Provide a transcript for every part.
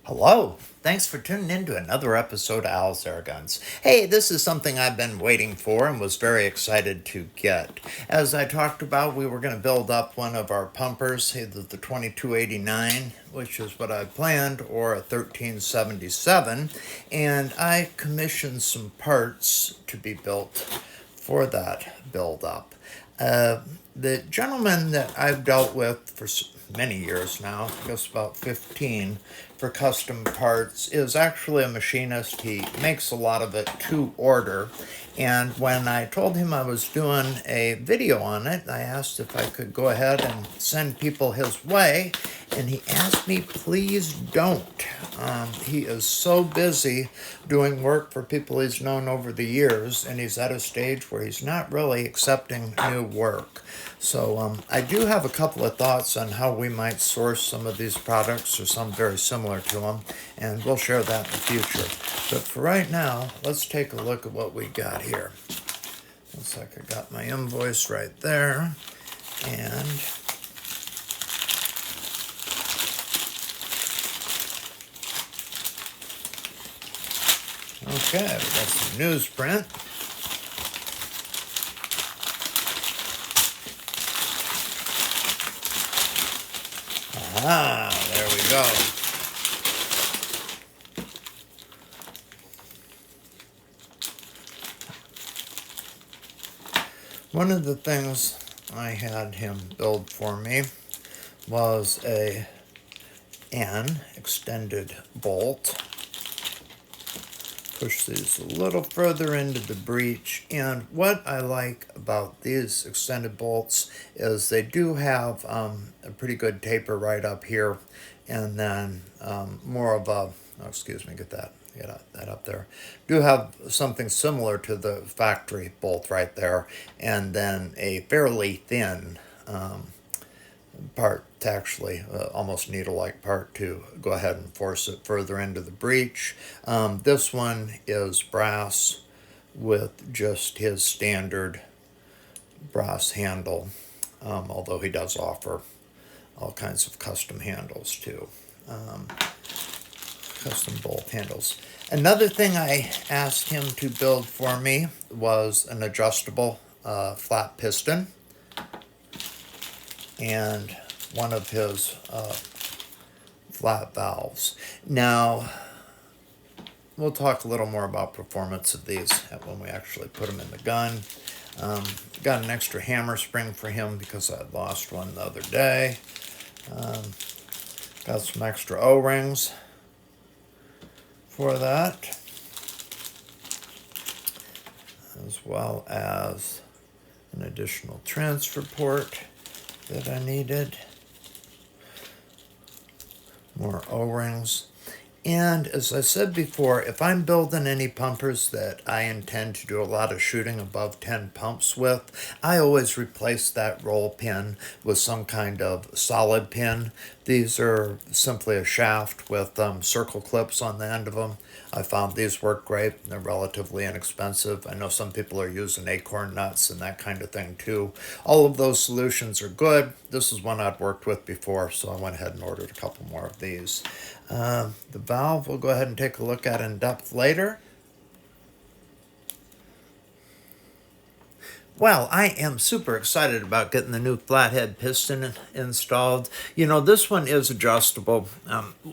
Hello. Thanks for tuning in to another episode of Al's Airguns. Hey, this is something I've been waiting for and was very excited to get. As I talked about, we were going to build up one of our pumpers, either the 2289, which is what I planned, or a 1377, and I commissioned some parts to be built for that build-up. The gentleman that I've dealt with for many years now, I guess about 15, for custom parts is actually a machinist. He makes a lot of it to order. And when I told him I was doing a video on it, I asked if I could go ahead and send people his way. And he asked me, please don't. He is so busy doing work for people he's known over the years, and he's at a stage where he's not really accepting new work. So I do have a couple of thoughts on how we might source some of these products or some very similar to them, and we'll share that in the future. But for right now, let's take a look at what we got here. Looks like I got my invoice right there, and okay, we got some newsprint. Ah, there we go. One of the things I had him build for me was an extended bolt. Push these a little further into the breech, and what I like about these extended bolts is they do have a pretty good taper right up here, and then more of a, get that up there, do have something similar to the factory bolt right there, and then a fairly thin part to actually almost needle-like part to go ahead and force it further into the breech. This one is brass with just his standard brass handle, although he does offer all kinds of custom handles too, custom bolt handles. Another thing I asked him to build for me was an adjustable flat piston, and one of his flat valves. Now, we'll talk a little more about performance of these when we actually put them in the gun. Got an extra hammer spring for him because I lost one the other day. Got some extra O-rings for that, as well as an additional transfer port that I needed, more O-rings. And as I said before, if I'm building any pumpers that I intend to do a lot of shooting above 10 pumps with, I always replace that roll pin with some kind of solid pin. These are simply a shaft with circle clips on the end of them. I found these work great. They're relatively inexpensive. I know some people are using acorn nuts and that kind of thing too. All of those solutions are good. This is one I'd worked with before, so I went ahead and ordered a couple more of these. The valve we'll go ahead and take a look at in depth later. Well, I am super excited about getting the new flathead piston installed. You know, this one is adjustable.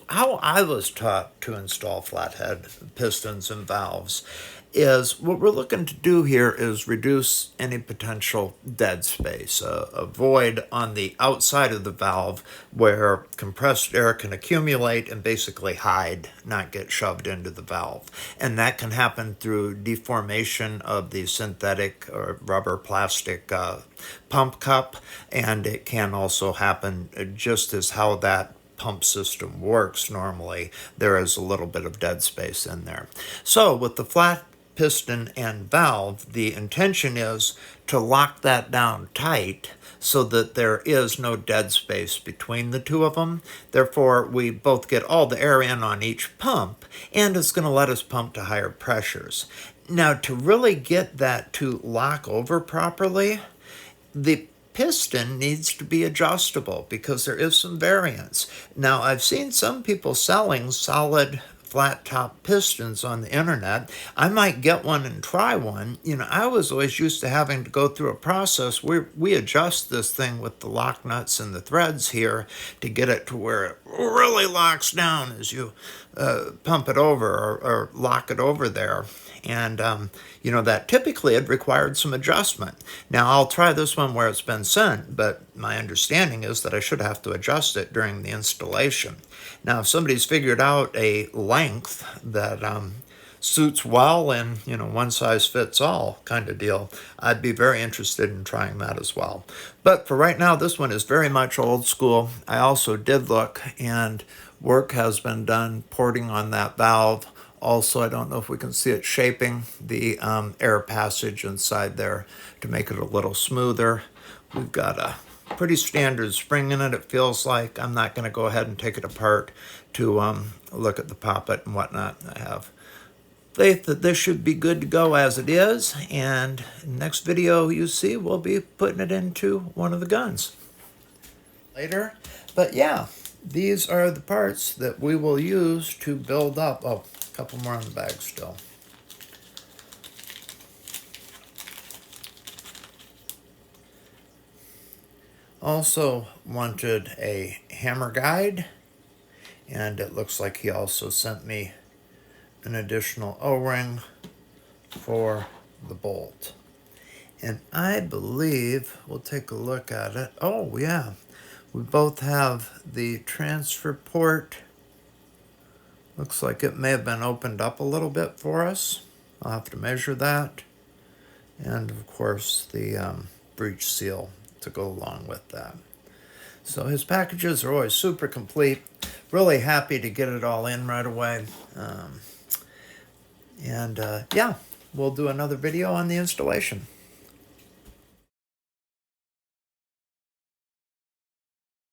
How I was taught to install flathead pistons and valves is what we're looking to do here is reduce any potential dead space, a void on the outside of the valve where compressed air can accumulate and basically hide, not get shoved into the valve. And that can happen through deformation of the synthetic or rubber plastic pump cup, and it can also happen just as how that pump system works normally. There is a little bit of dead space in there. So with the flat piston and valve, the intention is to lock that down tight so that there is no dead space between the two of them. Therefore, we both get all the air in on each pump, and it's going to let us pump to higher pressures. Now, to really get that to lock over properly, the piston needs to be adjustable because there is some variance. Now, I've seen some people selling solid flat top pistons on the internet. I might get one and try one. You know, I was always used to having to go through a process where we adjust this thing with the lock nuts and the threads here to get it to where it really locks down as you pump it over or lock it over there. And, you know, that typically had required some adjustment. Now, I'll try this one where it's been sent, but my understanding is that I should have to adjust it during the installation. Now, if somebody's figured out a length that suits well and, you know, one size fits all kind of deal, I'd be very interested in trying that as well. But for right now, this one is very much old school. I also did look, and work has been done porting on that valve. Also, I don't know if we can see it shaping the air passage inside there to make it a little smoother. We've got a pretty standard spring in it, it feels like. I'm not going to go ahead and take it apart to look at the poppet and whatnot. I have faith that this should be good to go as it is, and next video you see, we'll be putting it into one of the guns later. But yeah, these are the parts that we will use to build up. Oh, a couple more in the bag still. Also wanted a hammer guide, and it looks like he also sent me an additional O-ring for the bolt. And I believe, we'll take a look at it. Oh yeah, we both have the transfer port. Looks like it may have been opened up a little bit for us. I'll have to measure that. And of course the breech seal to go along with that. So his packages are always super complete. Really happy to get it all in right away. Yeah, we'll do another video on the installation.